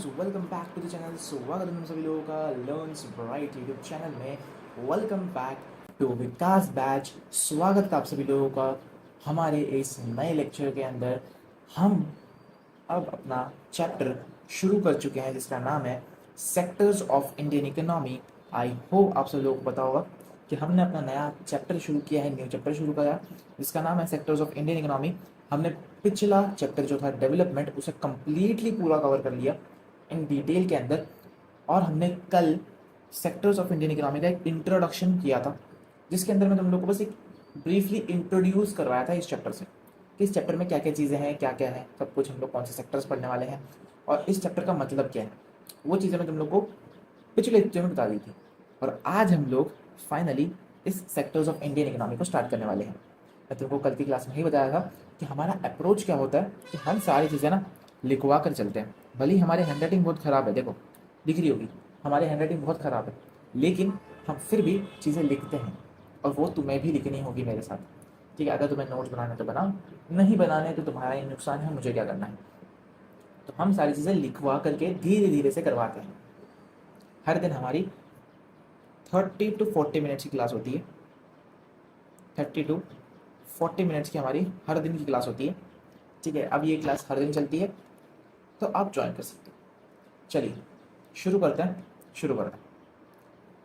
Welcome back to the channel. स्वागत है तुम सभी लोगों का लर्न्स ब्राइट यूट्यूब चैनल में। Welcome back to Vikas batch. स्वागत है आप सभी लोगों का हमारे इस नए लेक्चर के अंदर। हम अब अपना चैप्टर शुरू कर चुके हैं जिसका नाम है sectors of Indian economy. I hope आप सब लोगों को पता होगा कि हमने अपना नया चैप्टर शुरू किया है, न्यू चैप्टर शुरू किया जिसका नाम है सेक्टर्स ऑफ इंडियन इकोनॉमी। हमने पिछला चैप्टर जो था डेवलपमेंट उसे कम्प्लीटली पूरा कवर कर लिया इन डिटेल के अंदर। और हमने कल सेक्टर्स ऑफ इंडियन इकोनॉमी का एक इंट्रोडक्शन किया था जिसके अंदर मैं तुम लोग को बस एक ब्रीफली इंट्रोड्यूस करवाया था इस चैप्टर से कि इस चैप्टर में क्या क्या चीज़ें हैं, क्या क्या है सब कुछ, हम लोग कौन से सेक्टर्स पढ़ने वाले हैं और इस चैप्टर का मतलब क्या है। वो चीज़ें मैं तुम लोग को पिछले लेक्चर में बता दी थी। और आज हम लोग फाइनली इस सेक्टर्स ऑफ इंडियन इकोनॉमी को स्टार्ट करने वाले हैं। मैं तुमको कल की क्लास में ही बताया था कि हमारा अप्रोच क्या होता है कि हम सारी चीज़ें ना लिखवा कर चलते हैं। भले ही हमारे हैंड राइटिंग बहुत ख़राब है, देखो दिख रही होगी हमारी हैंड राइटिंग बहुत ख़राब है, लेकिन हम फिर भी चीज़ें लिखते हैं और वो तुम्हें भी लिखनी होगी मेरे साथ। ठीक है, अगर तुम्हें नोट्स बनाने तो बनाओ, नहीं बनाने तो तुम्हारा ही नुकसान है, मुझे क्या करना है। तो हम सारी चीज़ें लिखवा करके धीरे धीरे से करवाते हैं। हर दिन हमारी 30 to 40 मिनट्स की क्लास होती है। 30 to 40 मिनट्स की हमारी हर दिन की क्लास होती है। ठीक है, अब ये क्लास हर दिन चलती है तो आप ज्वाइन कर सकते हो। चलिए शुरू करते हैं,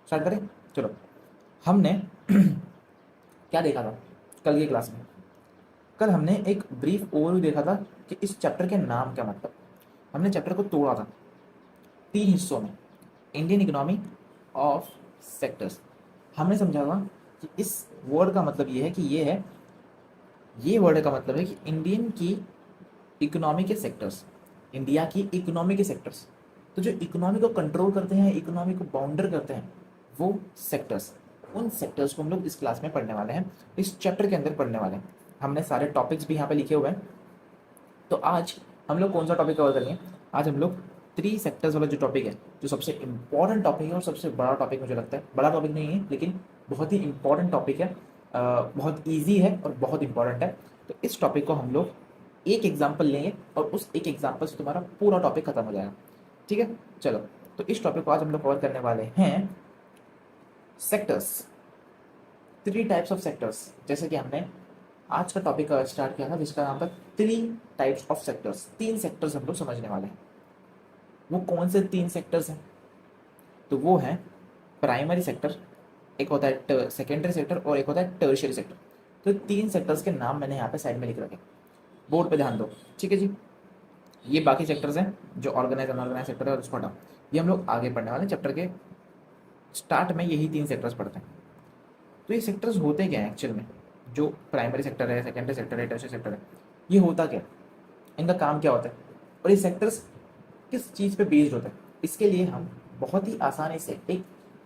स्टार्ट करें। चलो, हमने क्या देखा था कल की क्लास में? कल हमने एक ब्रीफ ओवरव्यू देखा था कि इस चैप्टर के नाम क्या मतलब। हमने चैप्टर को तोड़ा था 3 हिस्सों में, इंडियन इकोनॉमी ऑफ सेक्टर्स। हमने समझा था कि इस वर्ड का मतलब ये है कि ये वर्ड का मतलब है कि इंडियन की इकोनॉमी के सेक्टर्स, इंडिया की इकोनॉमी के सेक्टर्स। तो जो इकोनॉमी को कंट्रोल करते हैं, इकोनॉमी को बाउंडर करते हैं, वो सेक्टर्स, उन सेक्टर्स को हम लोग इस क्लास में पढ़ने वाले हैं, इस चैप्टर के अंदर पढ़ने वाले हैं। हमने सारे टॉपिक्स भी यहाँ पे लिखे हुए हैं। तो आज हम लोग कौन सा टॉपिक कवर करेंगे? आज हम लोग 3 सेक्टर्स वाला जो टॉपिक है, जो सबसे इंपॉर्टेंट टॉपिक है और सबसे बड़ा टॉपिक मुझे लगता है, बड़ा टॉपिक नहीं है लेकिन बहुत ही इंपॉर्टेंट टॉपिक है, बहुत ईजी है और बहुत इंपॉर्टेंट है। तो इस टॉपिक को हम लोग एक एग्जाम्पल लेंगे और उस एक एग्जाम्पल से तुम्हारा पूरा टॉपिक खत्म हो जाएगा। ठीक है, चलो। तो इस टॉपिक को आज हम लोग कवर करने वाले हैं सेक्टर्स, 3 टाइप्स ऑफ सेक्टर्स। जैसे कि हमने आज का टॉपिक स्टार्ट किया था जिसका नाम था 3 टाइप्स ऑफ सेक्टर्स। 3 सेक्टर्स हम लोग समझने वाले हैं। वो कौन से 3 सेक्टर्स हैं? तो वो है प्राइमरी सेक्टर, एक होता है सेकेंडरी सेक्टर और एक होता है टर्शियरी सेक्टर। तो 3 सेक्टर्स के नाम मैंने यहाँ पे साइड में लिख रखे, बोर्ड पे ध्यान दो। ठीक है जी, ये बाकी सेक्टर्स हैं जो ऑर्गेनाइज अनऑर्गेनाइज सेक्टर है, उसको हटाओ। ये हम लोग आगे पढ़ने वाले हैं, चैप्टर के स्टार्ट में यही 3 सेक्टर्स पढ़ते हैं। तो ये सेक्टर्स होते क्या हैं एक्चुअल में? जो प्राइमरी सेक्टर है, सेकेंडरी सेक्टर है, टर्शियरी सेक्टर है, ये होता क्या है, इनका काम क्या होता है और ये सेक्टर्स किस चीज़ पे बेस्ड होता है, इसके लिए हम बहुत ही आसानी से एक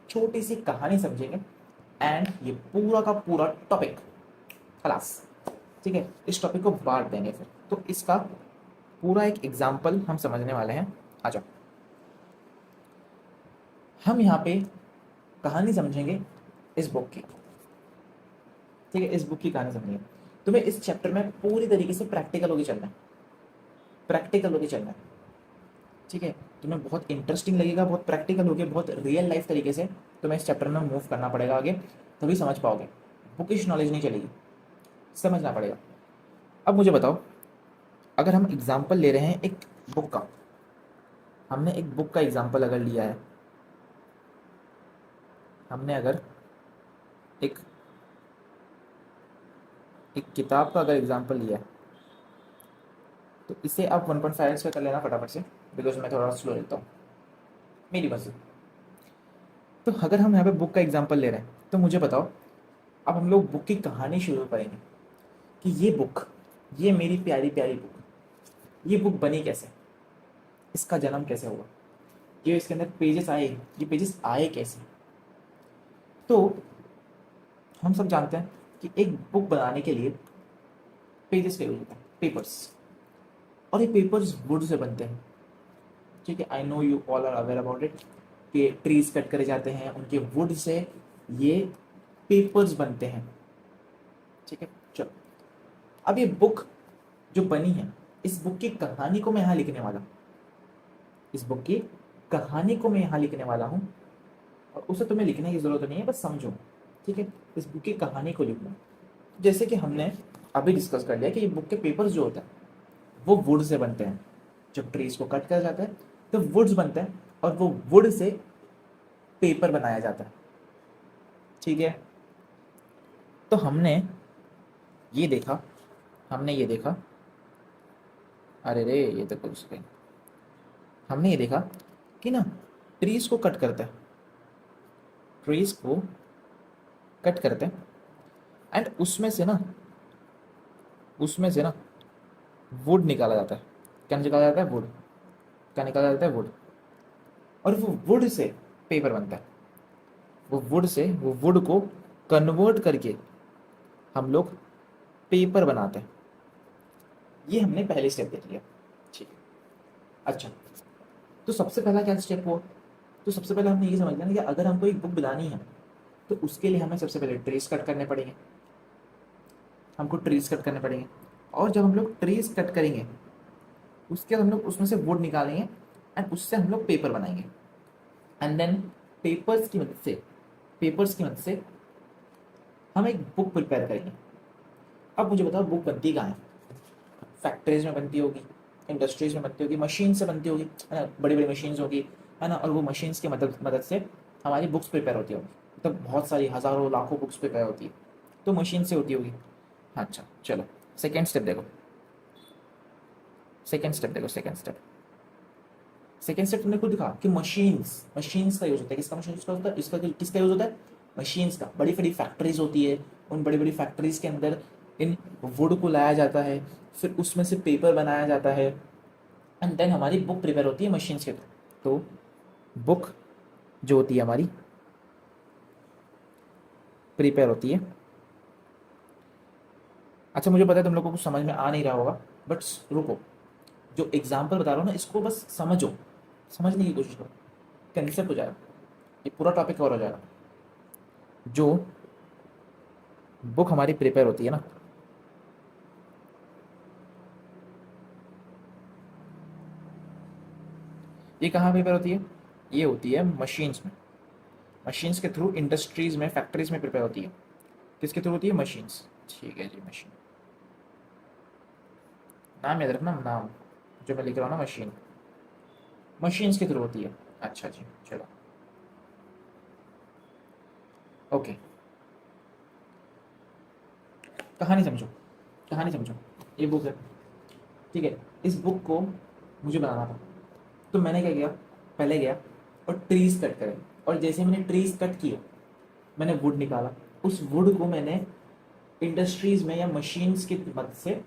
छोटी सी कहानी समझेंगे एंड ये पूरा का पूरा टॉपिक खलास। ठीक है, इस टॉपिक को बांट देंगे फिर। तो इसका पूरा एक एग्जाम्पल हम समझने वाले हैं। आ जाओ, हम यहाँ पे कहानी समझेंगे इस बुक की। ठीक है, इस बुक की कहानी समझेंगे। तुम्हें इस चैप्टर में पूरी तरीके से प्रैक्टिकल होके चलना है, प्रैक्टिकल होके चलना है। ठीक है, तुम्हें बहुत इंटरेस्टिंग लगेगा, बहुत प्रैक्टिकल होके, बहुत रियल लाइफ तरीके से तुम्हें इस चैप्टर में मूव करना पड़ेगा आगे, तभी समझ पाओगे। बुकिश नॉलेज नहीं चलेगी, समझना पड़ेगा। अब मुझे बताओ, अगर हम एग्जाम्पल ले रहे हैं एक बुक का, हमने एक बुक का एग्जाम्पल अगर लिया है, हमने अगर एक एक किताब का अगर एग्जाम्पल लिया है, तो इसे आप 1.5x का कर लेना फटाफट से, बिकॉज मैं थोड़ा स्लो लिखता हूँ, मेरी मर्जी। तो अगर हम यहाँ पे बुक का एग्जाम्पल ले रहे हैं तो मुझे बताओ, अब हम लोग बुक की कहानी शुरू करेंगे कि ये बुक, ये मेरी प्यारी प्यारी बुक, ये बुक बनी कैसे, इसका जन्म कैसे हुआ, ये इसके अंदर पेजेस आए, ये पेजेस आए कैसे। तो हम सब जानते हैं कि एक बुक बनाने के लिए पेजेस का यूज होता है, पेपर्स, और ये पेपर्स वुड से बनते हैं। ठीक है, I know you all are aware about it कि ट्रीज कट करे जाते हैं, उनके वुड से ये पेपर्स बनते हैं। ठीक है, चलो। अब ये बुक जो बनी है, इस बुक की कहानी को मैं यहाँ लिखने वाला हूँ। इस बुक की कहानी को मैं यहाँ लिखने वाला हूँ, और उसे तुम्हें लिखने की ज़रूरत नहीं है, बस समझो, ठीक है। इस बुक की कहानी को लिखना। जैसे कि हमने अभी डिस्कस कर लिया कि ये बुक के पेपर्स जो होते हैं वो वुड से बनते हैं। जब ट्रीज को कट किया जाता है तो वुड्स बनते हैं, और वो वुड से पेपर बनाया जाता है, ठीक है। तो हमने ये देखा, अरे रे ये तो कुछ नहीं। हमने ये देखा कि ना ट्रीज को कट करते हैं, ट्रीज को कट करते हैं, एंड उसमें से ना वुड निकाला जाता है। क्या निकाला जाता है? वुड। क्या निकाला जाता है? वुड। और वो वुड से पेपर बनता है। वो वुड को कन्वर्ट करके हम लोग पेपर बनाते हैं। ये हमने पहले स्टेप देख लिया, ठीक है। अच्छा, तो सबसे पहला क्या स्टेप हुआ? तो सबसे पहले हमने ये समझ लिया ना कि अगर हमको एक बुक बनानी है तो उसके लिए हमें सबसे पहले ट्रीज कट करने पड़ेंगे। और जब हम लोग ट्रीज कट करेंगे उसके बाद हम लोग उसमें से वुड निकालेंगे, एंड उससे हम लोग पेपर बनाएंगे। एंड देन पेपर्स की मदद से हम एक बुक प्रिपेयर करेंगे। अब मुझे बताओ बुक बनती कहाँ है? फैक्ट्रीज में बनती होगी, इंडस्ट्रीज में बनती होगी, मशीन से बनती होगी, है ना, बड़ी बड़ी मशीन्स होगी, है ना, और वो मशीन्स की मदद से हमारी बुक्स प्रिपेयर होती होगी। मतलब बहुत सारी हज़ारों लाखों बुक्स प्रिपेयर होती है, तो मशीन से होती होगी। अच्छा चलो, सेकेंड स्टेप देखो। सेकेंड स्टेप तुमने खुद दिखा कि मशीन्स का यूज होता है। किसका मशीन्स का होता है? इसका किसका यूज होता है? मशीन्स का। बड़ी बड़ी फैक्ट्रीज होती है, उन बड़ी बड़ी फैक्ट्रीज के अंदर इन वुड को लाया जाता है, फिर उसमें से पेपर बनाया जाता है, एंड देन हमारी बुक प्रिपेयर होती है मशीन्स के थ्रू। तो बुक जो होती है हमारी प्रिपेयर होती है। अच्छा मुझे पता है तुम लोगों को कुछ समझ में आ नहीं रहा होगा, बट रुको, जो एग्जाम्पल बता रहा हूँ ना इसको बस समझने की कोशिश करो, कंसेप्ट हो जाएगा, ये पूरा टॉपिक कवर हो जाएगा। जो बुक हमारी प्रिपेयर होती है ना, ये कहाँ प्रिपेयर होती है? ये होती है मशीन्स में। मशीन्स के थ्रू इंडस्ट्रीज में, फैक्ट्रीज में प्रिपेयर होती है। किसके थ्रू होती है? मशीन्स। ठीक है जी, मशीन। नाम याद रखना, नाम जो मैं लिख रहा हूँ ना, मशीन्स के थ्रू होती है। अच्छा जी चलो, ओके। कहानी समझो। ये बुक है, ठीक है। इस बुक को मुझे बनाना था, तो मैंने क्या किया? पहले गया और ट्रीज कट करे, और जैसे मैंने ट्रीज कट किए मैंने वुड निकाला। उस वुड को मैंने इंडस्ट्रीज में या मशीन्स की मदद से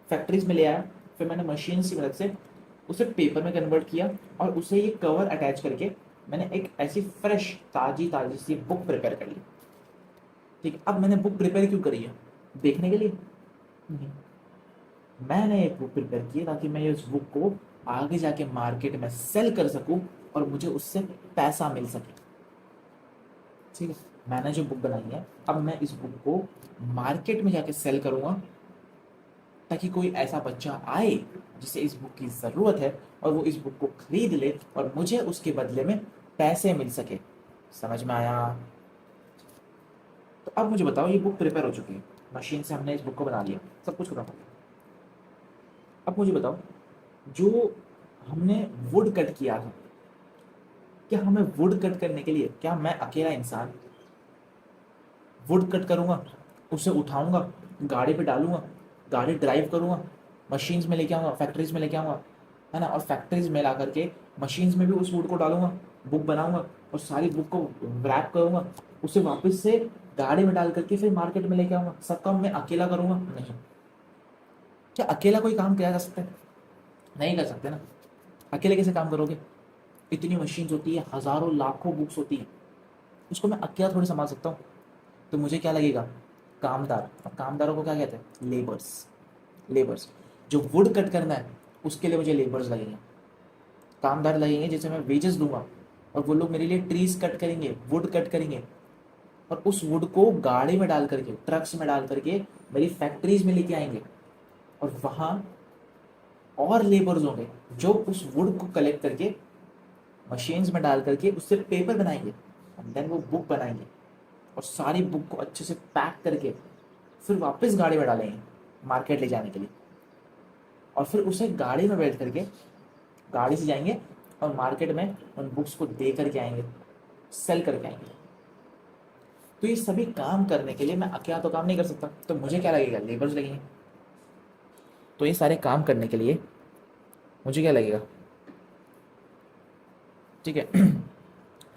फैक्ट्रीज में ले आया, फिर मैंने मशीन्स की मदद से उसे पेपर में कन्वर्ट किया, और उसे ये कवर अटैच करके मैंने एक ऐसी फ्रेश ताजी ताजी सी बुक प्रिपेयर कर ली। ठीक है, अब मैंने बुक प्रिपेयर क्यों करी है? देखने के लिए नहीं, मैंने एक बुक प्रिपेयर की है ताकि मैं इस बुक को आगे जाके मार्केट में सेल कर सकूं और मुझे उससे पैसा मिल सके। ठीक है, मैंने जो बुक बनाई है, अब मैं इस बुक को मार्केट में जाके सेल करूंगा, ताकि कोई ऐसा बच्चा आए जिसे इस बुक की ज़रूरत है और वो इस बुक को खरीद ले और मुझे उसके बदले में पैसे मिल सके। समझ में आया? तो अब मुझे बताओ, ये बुक प्रिपेयर हो चुकी है, मशीन से हमने इस बुक को बना लिया, सब कुछ खत्म हो गया। अब मुझे बताओ, जो हमने वुड कट किया था, क्या हमें वुड कट करने के लिए, क्या मैं अकेला इंसान वुड कट करूँगा, उसे उठाऊँगा, गाड़ी पे डालूँगा, गाड़ी ड्राइव करूँगा, मशीन्स में लेके आऊँगा, फैक्ट्रीज में लेके आऊँगा, है ना, और फैक्ट्रीज में ला करके मशीन्स में भी उस वुड को डालूँगा, बुक बनाऊँगा, और सारी बुक को रैप करूँगा, उसे वापस से गाड़ी में डाल करके फिर मार्केट में लेके आऊँगा। सब काम मैं अकेला करूँगा? नहीं। क्या अकेला कोई काम किया जा सकता है? नहीं कर सकते ना। अकेले कैसे काम करोगे? इतनी मशीन्स होती है, हज़ारों लाखों बुक्स होती हैं, उसको मैं अकेला थोड़ी संभाल सकता हूँ। तो मुझे क्या लगेगा? कामदार। और कामदारों को क्या कहते हैं? लेबर्स। जो वुड कट करना है उसके लिए मुझे लेबर्स लगेंगे, कामदार लगेंगे, जिसे मैं वेजेस दूंगा, और वो लोग मेरे लिए ट्रीज कट करेंगे, वुड कट करेंगे, और उस वुड को गाड़ी में डाल करके, ट्रक्स में डाल करके मेरी फैक्ट्रीज में लेके आएंगे, और वहाँ और लेबर्स होंगे जो उस वुड को कलेक्ट करके मशीन्स में डाल करके उससे पेपर बनाएंगे, एंड देन वो बुक बनाएंगे और सारी बुक को अच्छे से पैक करके फिर वापस गाड़ी में डालेंगे मार्केट ले जाने के लिए, और फिर उसे गाड़ी में बैठ करके गाड़ी से जाएंगे और मार्केट में उन बुक्स को दे करके आएंगे, सेल करके आएंगे। तो ये सभी काम करने के लिए मैं अकेला तो काम नहीं कर सकता, तो मुझे क्या लगेगा, लेबर्स लगेंगे। तो ये सारे काम करने के लिए मुझे क्या लगेगा, ठीक है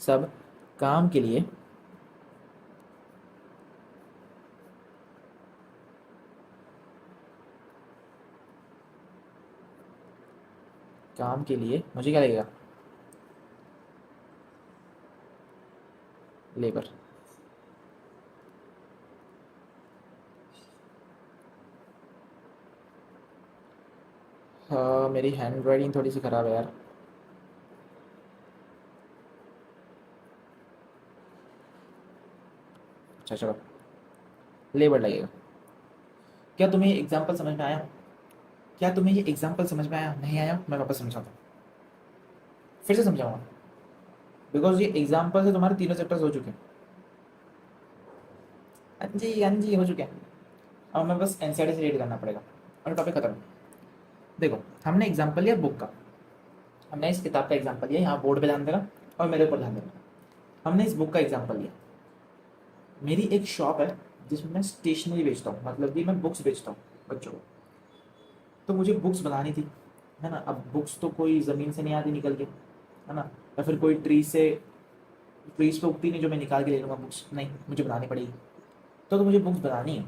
सब काम के लिए मुझे क्या लगेगा, लेबर। हाँ मेरी हैंड राइटिंग थोड़ी सी ख़राब है यार। अच्छा चलो, लेबर लगेगा। क्या तुम्हें ये एग्जाम्पल समझ में आया? क्या तुम्हें ये एग्जाम्पल समझ में आया? नहीं आया मैं वापस समझाता हूँ, फिर से समझाऊंगा, बिकॉज ये एग्जाम्पल से तुम्हारे तीनों चैप्टर्स हो चुके हैं। हाँ जी हो चुके हैं। अब मैं बस एनसीईआरटी से रीड करना पड़ेगा और टॉपिक खत्म। देखो हमने एग्जाम्पल लिया बुक का, हमने इस किताब का एग्जाम्पल लिया, यहाँ बोर्ड पे ध्यान देना और मेरे ऊपर ध्यान देना। हमने इस बुक का एग्जाम्पल लिया। मेरी एक शॉप है जिसमें मैं स्टेशनरी बेचता हूँ, मतलब कि मैं बुक्स बेचता हूँ बच्चों को। तो मुझे बुक्स बनानी थी, है ना। अब बुक्स तो कोई ज़मीन से नहीं आती निकल के, है ना, या फिर कोई ट्रीज पे उगती नहीं जो मैं निकाल के ले लूँगा बुक्स, नहीं, मुझे बनानी पड़ेगी। तो मुझे बुक्स बनानी है,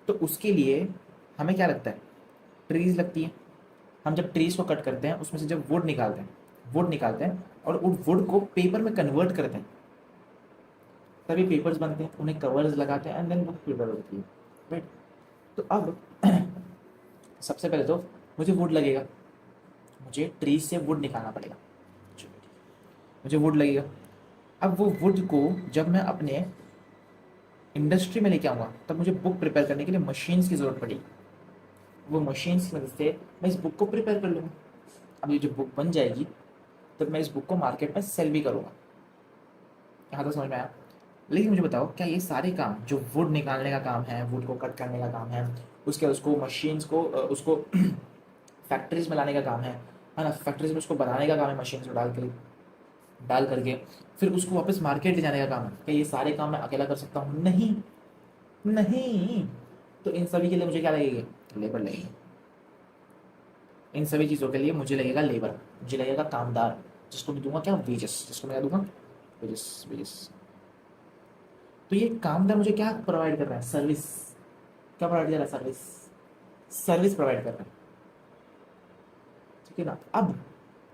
तो उसके लिए हमें क्या लगता है, ट्रीज़ लगती हैं। हम जब ट्रीज़ को कट करते हैं उसमें से जब वुड निकालते हैं और उस वुड को पेपर में कन्वर्ट करते हैं, तभी पेपर्स बनते हैं, उन्हें कवर्स लगाते हैं एंड देन बुक प्रिपेयर होती है, राइट। तो अब सबसे पहले तो मुझे वुड लगेगा, मुझे ट्रीज से वुड निकालना पड़ेगा, मुझे वुड लगेगा। अब वो वुड को जब मैं अपने इंडस्ट्री में लेके आऊँगा तब मुझे बुक प्रिपेयर करने के लिए मशीन्स की ज़रूरत पड़ेगी। वो मशीन्स की मदद से मैं इस बुक को प्रिपेयर कर लूँगा। अब ये जो बुक बन जाएगी तब मैं इस बुक को मार्केट में सेल भी करूँगा। यहाँ तक समझ में आया? लेकिन मुझे बताओ, क्या ये सारे काम जो वुड निकालने का काम है, वुड को कट करने का काम है, उसके उसको मशीन्स को उसको फैक्ट्रीज में लाने का काम है ना, फैक्ट्रीज में उसको बनाने का काम है, मशीन्स में डाल करके फिर उसको वापस मार्केट ले जाने का काम है, क्या ये सारे काम मैं अकेला कर सकता हूँ? नहीं, नहीं। तो इन सभी के लिए मुझे क्या लगेगी, लेबर लगेगी। इन सभी चीज़ों के लिए मुझे लगेगा लेबर, मुझे लगेगा कामदार, जिसको मैं दूंगा क्या, वेजेस, जिसको मैं क्या दूंगा, वेजेस वेजेस। तो ये कामदार मुझे क्या प्रोवाइड कर रहा है, सर्विस। क्या प्रोवाइड कर रहा है, सर्विस, सर्विस प्रोवाइड कर रहा है, ठीक है ना। अब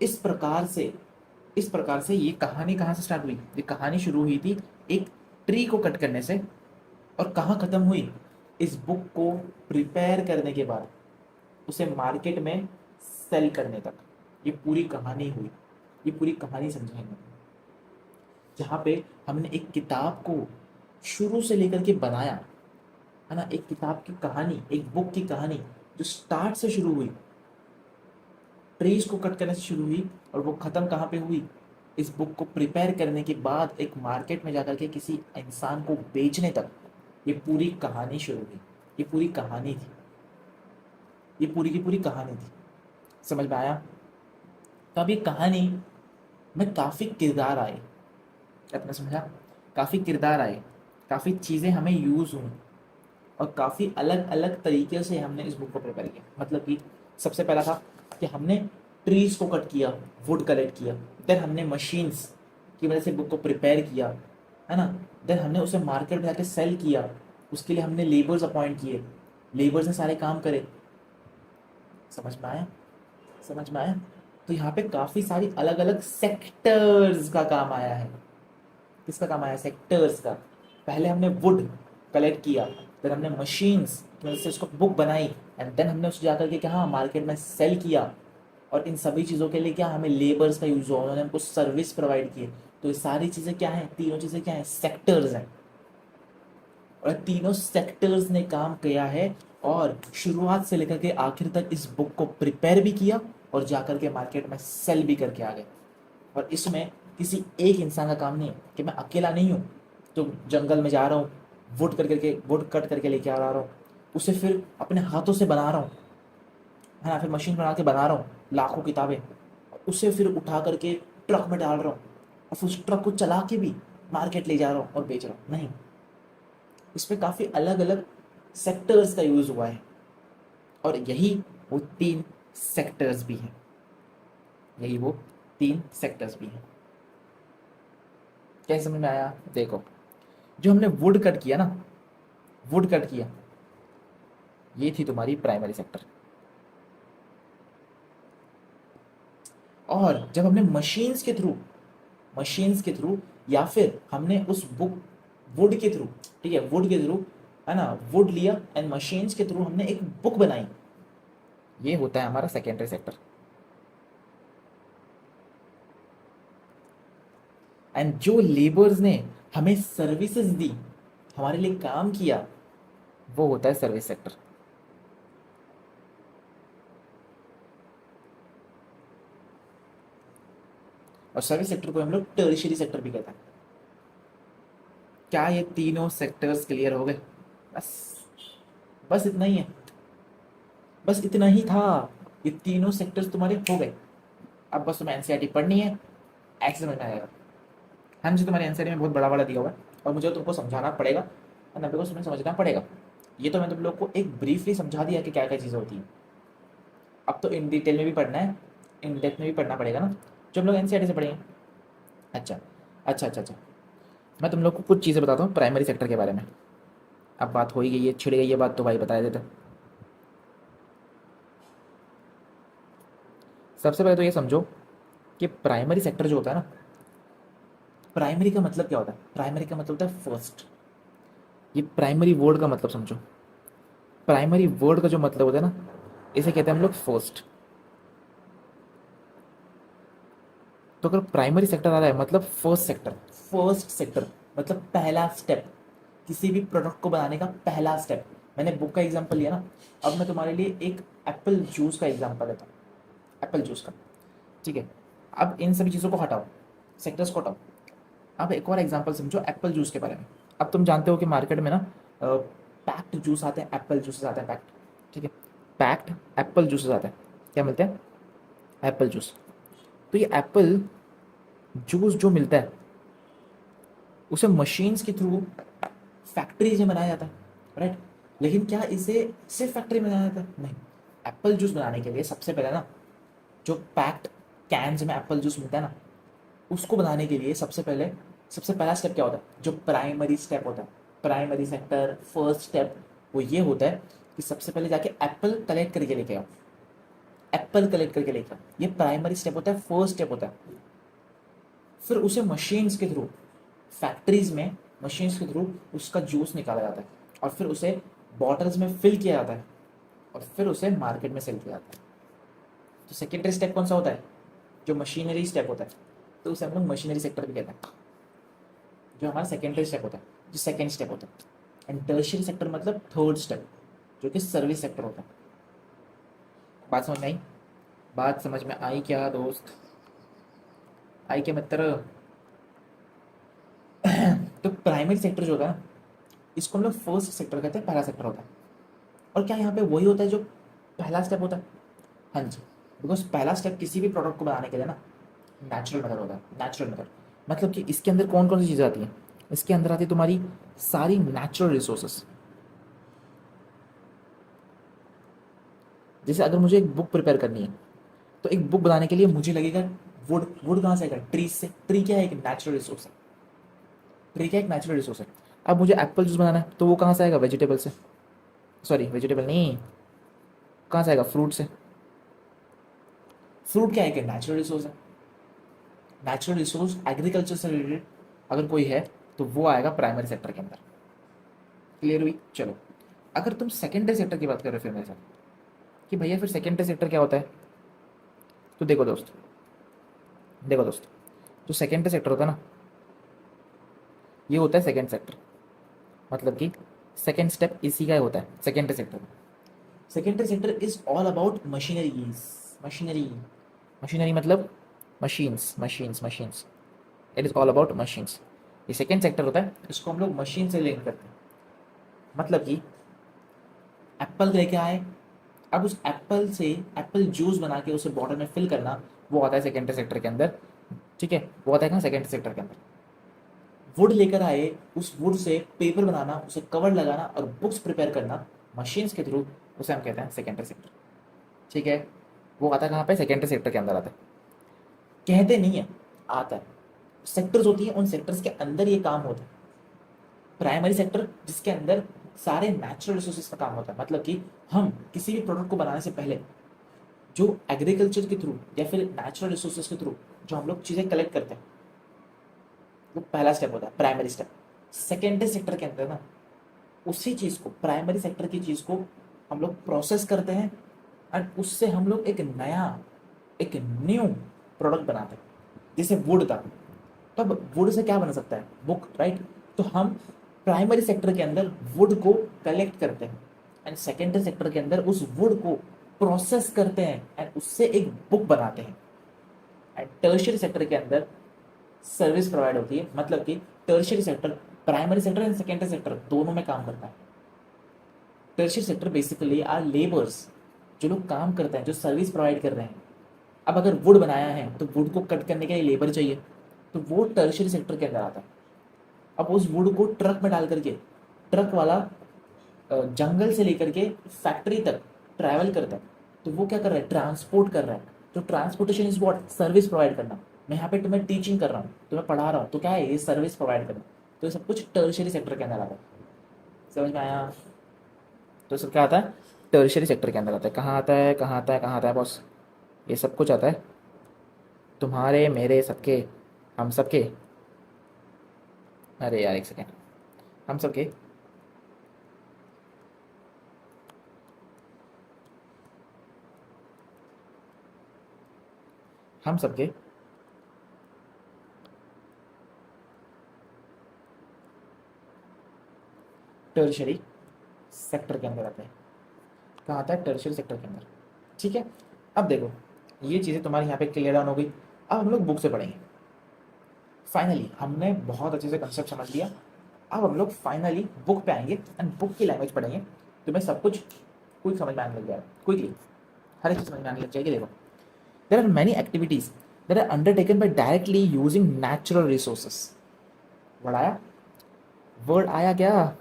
इस प्रकार से ये कहानी कहाँ से स्टार्ट हुई, ये कहानी शुरू हुई थी एक ट्री को कट करने से, और कहाँ ख़त्म हुई, इस बुक को प्रिपेयर करने के बाद उसे मार्केट में सेल करने तक। ये पूरी कहानी हुई, ये पूरी कहानी समझाएंगे जहाँ पे हमने एक किताब को शुरू से लेकर के बनाया, है ना, एक किताब की कहानी, एक बुक की कहानी जो स्टार्ट से शुरू हुई, ट्रीज को कट करने से शुरू हुई, और वो ख़त्म कहाँ पे हुई, इस बुक को प्रिपेयर करने के बाद एक मार्केट में जाकर के किसी इंसान को बेचने तक। ये पूरी कहानी शुरू हुई, ये पूरी कहानी थी, ये पूरी की पूरी कहानी थी। समझ में आया? तो अब ये कहानी में काफ़ी किरदार आए, आपने समझा, काफ़ी किरदार आए, काफ़ी चीज़ें हमें यूज़ हुई, और काफ़ी अलग अलग तरीके से हमने इस बुक को प्रिपेयर किया। मतलब कि सबसे पहला था कि हमने ट्रीज को कट किया, वुड कलेक्ट किया, देन हमने मशीन्स की वजह से बुक को प्रिपेयर किया, है ना, देन हमने उसे मार्केट में जाके सेल किया, उसके लिए हमने लेबर्स अपॉइंट किए, लेबर्स ने सारे काम करे। समझ में आया? समझ में आया? तो यहाँ पे काफ़ी सारी अलग अलग सेक्टर्स का काम आया है। किसका काम आया? सेक्टर्स का। पहले हमने वुड कलेक्ट किया, फिर हमने मशीन्स की वजह से उसको बुक बनाई, एंड देन हमने उसे जाकर के क्या, मार्केट में सेल किया, और इन सभी चीज़ों के लिए क्या, हमें लेबर्स का यूज़ हुआ, उन्होंने हमको सर्विस प्रोवाइड की। तो ये सारी चीज़ें क्या हैं, तीनों चीज़ें क्या हैं, सेक्टर्स हैं। और तीनों सेक्टर्स ने काम किया है और शुरुआत से लेकर के आखिर तक इस बुक को प्रिपेयर भी किया और जाकर के मार्केट में सेल भी करके आ गए। और इसमें किसी एक इंसान का काम नहीं है कि मैं अकेला नहीं हूँ तो जंगल में जा रहा हूँ, वुड कट करके लेके आ रहा हूँ, उसे फिर अपने हाथों से बना रहा हूँ, है ना, फिर मशीन बना के बना रहा हूँ लाखों किताबें, उसे फिर उठा करके ट्रक में डाल रहा हूँ और फिर उस ट्रक को चला के भी मार्केट ले जा रहा हूँ और बेच रहा हूँ। नहीं, इसमें काफ़ी अलग अलग सेक्टर्स का यूज़ हुआ है और यही वो तीन सेक्टर्स भी हैं, यही वो तीन सेक्टर्स भी हैं। कैसे समझ में आया? देखो, जो हमने वुड कट किया ना, वुड कट किया, ये थी तुम्हारी प्राइमरी सेक्टर। और जब हमने मशीन्स के थ्रू या फिर हमने उस बुक वुड के थ्रू, ठीक है, वुड के थ्रू, है ना, वुड लिया एंड मशीन्स के थ्रू हमने एक बुक बनाई, ये होता है हमारा सेकेंडरी सेक्टर। एंड जो लेबर्स ने हमें सर्विसेज दी, हमारे लिए काम किया, वो होता है सर्विस सेक्टर। और सर्विस सेक्टर को हम लोग टर्शियरी सेक्टर भी कहते हैं। क्या ये तीनों सेक्टर्स क्लियर हो गए? बस, बस इतना ही है, बस इतना ही था। ये तीनों सेक्टर्स तुम्हारे हो गए। अब बस तुम्हें एनसीईआरटी पढ़नी है, ऐसे समझ में आएगा। हाँ जी, तुम्हारे एनसीईआरटी में बहुत बड़ा बड़ा दिया हुआ है और मुझे तुमको समझाना पड़ेगा और 90 को तुम्हें समझना पड़ेगा। ये तो मैं तुम लोग को एक ब्रीफली समझा दिया कि क्या क्या चीज़ें होती हैं। अब तो इन डिटेल में भी पढ़ना है, इन डेप्थ में भी पढ़ना पड़ेगा ना, जो हम लोग एनसीईआरटी से पढ़ेंगे। अच्छा अच्छा अच्छा अच्छा, मैं तुम लोग को कुछ चीज़ें बताता हूँ प्राइमरी सेक्टर के बारे में। अब बात हो ही गई है, छिड़ गई है बात, तो भाई बता देते। सबसे पहले तो ये समझो कि प्राइमरी सेक्टर जो होता है ना, प्राइमरी का मतलब क्या होता है? प्राइमरी का मतलब होता है फर्स्ट। ये प्राइमरी वर्ड का मतलब समझो। प्राइमरी वर्ड का जो मतलब होता है ना, इसे कहते हैं हम लोग फर्स्ट। तो अगर प्राइमरी सेक्टर आ रहा है मतलब फर्स्ट सेक्टर, फर्स्ट सेक्टर मतलब पहला स्टेप, किसी भी प्रोडक्ट को बनाने का पहला स्टेप। मैंने बुक का एग्जांपल लिया ना, अब मैं तुम्हारे लिए एक एप्पल जूस का एग्जांपल देता हूँ, एप्पल जूस का, ठीक है। अब इन सभी चीज़ों को हटाओ, सेक्टर्स को हटाओ। अब एक और एग्जांपल समझो एप्पल जूस के बारे में। अब तुम जानते हो कि मार्केट में ना पैक्ड जूस आते हैं, एप्पल जूसेस आते हैं पैक्ड, ठीक है, पैक्ड एप्पल जूसेस आते हैं। क्या मिलते हैं? Apple juice. तो ये एप्पल जूस जो मिलता है उसे मशीन्स के थ्रू फैक्ट्रीज में बनाया जाता है, राइट। लेकिन क्या इसे सिर्फ फैक्ट्री में बनाया जाता है? नहीं। एप्पल जूस बनाने के लिए सबसे पहले ना, जो पैक्ड कैंस में एप्पल जूस मिलता है ना, उसको बनाने के लिए सबसे पहला स्टेप क्या होता है? जो प्राइमरी स्टेप होता है, प्राइमरी सेक्टर फर्स्ट स्टेप, वो ये होता है कि सबसे पहले जाके एप्पल कलेक्ट करके लेके आओ, एप्पल कलेक्ट करके लेके आओ। ये प्राइमरी स्टेप होता है, फर्स्ट स्टेप होता है। फिर उसे मशीन्स के थ्रू, फैक्ट्रीज में मशीन्स के थ्रू उसका जूस निकाला जाता है और फिर उसे बॉटल्स में फिल किया जाता है और फिर उसे मार्केट में सेल किया जाता है। तो सेकेंडरी स्टेप कौन सा होता है? जो मशीनरी स्टेप होता है, तो उसे हम लोग मशीनरी सेक्टर भी कहते हैं, जो हमारा सेकेंडरी स्टेप होता है, जो सेकेंड स्टेप होता है। एंड टर्शियरी सेक्टर मतलब थर्ड स्टेप, जो कि सर्विस सेक्टर होता है। बात समझ में आई? बात समझ में आई क्या दोस्त? आई क्या मित्र? तो प्राइमरी सेक्टर जो होता है ना, इसको हम लोग फर्स्ट सेक्टर कहते हैं, पहला सेक्टर होता है। और क्या यहाँ पे वही होता है जो पहला स्टेप होता है? हाँ जी, बिकॉज पहला स्टेप किसी भी प्रोडक्ट को बनाने के लिए ना नेचुरल मेथड होता है। नेचुरल मेथड मतलब कि इसके अंदर कौन कौन सी चीज़ें आती हैं? इसके अंदर आती है तुम्हारी सारी नेचुरल रिसोर्सेस। जैसे अगर मुझे एक बुक प्रिपेयर करनी है, तो एक बुक बनाने के लिए मुझे लगेगा वुड। वुड कहाँ से आएगा? ट्री से। ट्री क्या है? एक नेचुरल रिसोर्स है। ट्री क्या एक नेचुरल रिसोर्स है। अब मुझे एप्पल जूस बनाना है तो वो कहाँ से आएगा? वेजिटेबल से। सॉरी, वेजिटेबल नहीं, कहाँ से आएगा? फ्रूट से। फ्रूट क्या है? एक नेचुरल रिसोर्स है। नेचुरल रिसोर्स एग्रीकल्चर से रिलेटेड अगर कोई है तो वो आएगा प्राइमरी सेक्टर के अंदर। क्लियर हुई? चलो, अगर तुम सेकेंडरी सेक्टर की बात कर रहे हो फिर मेरे साथ कि भैया फिर सेकेंडरी सेक्टर क्या होता है, तो देखो दोस्त, देखो दोस्त, जो सेकेंडरी सेक्टर होता है ना, ये होता है सेकेंड सेक्टर। मतलब कि सेकेंड स्टेप इसी का होता है, secondary sector. Secondary sector is all about machineries. Machinery, machinery मतलब machines, machines, machines. It is all about machines. ये सेकेंड सेक्टर होता है, इसको हम लोग मशीन से लिंक करते हैं। मतलब कि एप्पल लेके आए, अब उस एप्पल से एप्पल जूस बना के उसे बॉटल में फिल करना, वो आता है सेकेंडरी सेक्टर के अंदर। ठीक है, वो आता है कहाँ, सेकेंडरी सेक्टर के अंदर। वुड लेकर आए, उस वुड से पेपर बनाना, उसे कवर लगाना और बुक्स प्रिपेयर करना मशीन्स के थ्रू, उसे हम कहते हैं सेकेंडरी सेक्टर। ठीक है, वो आता है कहाँ पे, सेकेंडरी सेक्टर के अंदर आता है। कहते नहीं है, आता है। सेक्टर्स होती हैं, उन सेक्टर्स के अंदर ये काम होता है। प्राइमरी सेक्टर जिसके अंदर सारे नेचुरल रिसोर्सेज का काम होता है, मतलब कि हम किसी भी प्रोडक्ट को बनाने से पहले जो एग्रीकल्चर के थ्रू या फिर नेचुरल रिसोर्सेज के थ्रू जो हम लोग चीज़ें कलेक्ट करते हैं, वो पहला स्टेप होता है, प्राइमरी स्टेप। सेकेंडरी सेक्टर के अंदर ना उसी चीज़ को, प्राइमरी सेक्टर की चीज़ को हम लोग प्रोसेस करते हैं एंड उससे हम लोग एक नया, एक न्यू प्रोडक्ट बनाते हैं। जैसे वुड था, तो अब वुड से क्या बन सकता है, बुक, राइट। तो हम प्राइमरी सेक्टर के अंदर वुड को कलेक्ट करते हैं एंड सेकेंडरी सेक्टर के अंदर उस वुड को प्रोसेस करते हैं एंड उससे एक बुक बनाते हैं। एंड टर्शियरी सेक्टर के अंदर सर्विस प्रोवाइड होती है, मतलब कि tertiary sector primary sector and secondary sector दोनों में काम करता है। Tertiary sector basically are labours, जो लोग काम करते हैं, जो सर्विस प्रोवाइड कर रहे हैं। अब अगर वुड बनाया है तो वुड को कट करने के लिए लेबर चाहिए, तो वो टर्शियरी सेक्टर के अंदर आता है। अब उस वुड को ट्रक में डाल करके, ट्रक वाला जंगल से लेकर के फैक्ट्री तक ट्रैवल करता है, तो वो क्या कर रहा है, ट्रांसपोर्ट कर रहा है। तो transportation is what, service provide करना। मैं यहाँ पे तुम्हें टीचिंग कर रहा हूँ, तुम्हें पढ़ा रहा हूँ, तो क्या है, ये सर्विस प्रोवाइड करना। तो ये सब कुछ टर्शियरी सेक्टर के अंदर आता है। समझ में आया? तो सब क्या आता है, टर्शियरी सेक्टर के अंदर आता है। कहाँ आता है, कहाँ आता है, कहाँ आता है बॉस? ये सब कुछ आता है तुम्हारे, मेरे, सबके, हम सबके, अरे यार एक सेकेंड, हम सबके, हम सबके टर्शियरी सेक्टर के अंदर आता है। कहाँ आता है, टर्शियरी सेक्टर के अंदर। ठीक है, अब देखो, ये चीज़ें तुम्हारे यहाँ पे क्लियर डाउन हो गई। अब हम लोग बुक से पढ़ेंगे। फाइनली हमने बहुत अच्छे से कंसेप्ट समझ लिया। अब हम लोग फाइनली बुक पे आएंगे एंड बुक की लैंग्वेज पढ़ेंगे। तुम्हें सब कुछ क्विक समझ में आने लग जाएगा, क्विकली हर एक चीज़ समझ में आने लग जाएगी। देखो, there are many activities that are undertaken by directly using natural resources. Word आया, वर्ड आया क्या,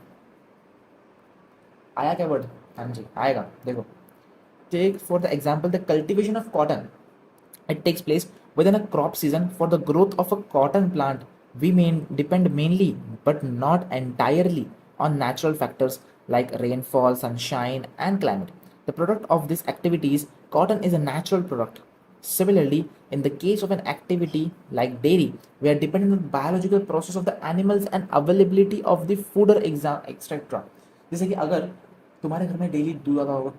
आया क्या वर्ड? हाँ जी आएगा। देखो, take for the example the cultivation of cotton. It takes place within a crop season. For the growth of a cotton plant, we depend mainly but not entirely on natural factors like rainfall, sunshine, and climate. The product of these activities, cotton is a natural product. Similarly, in the case of an activity like dairy, we are dependent on the biological process of the animals and availability of the food or etc. जैसे कि अगर तुम्हारे घर में daily दूध आता होगा,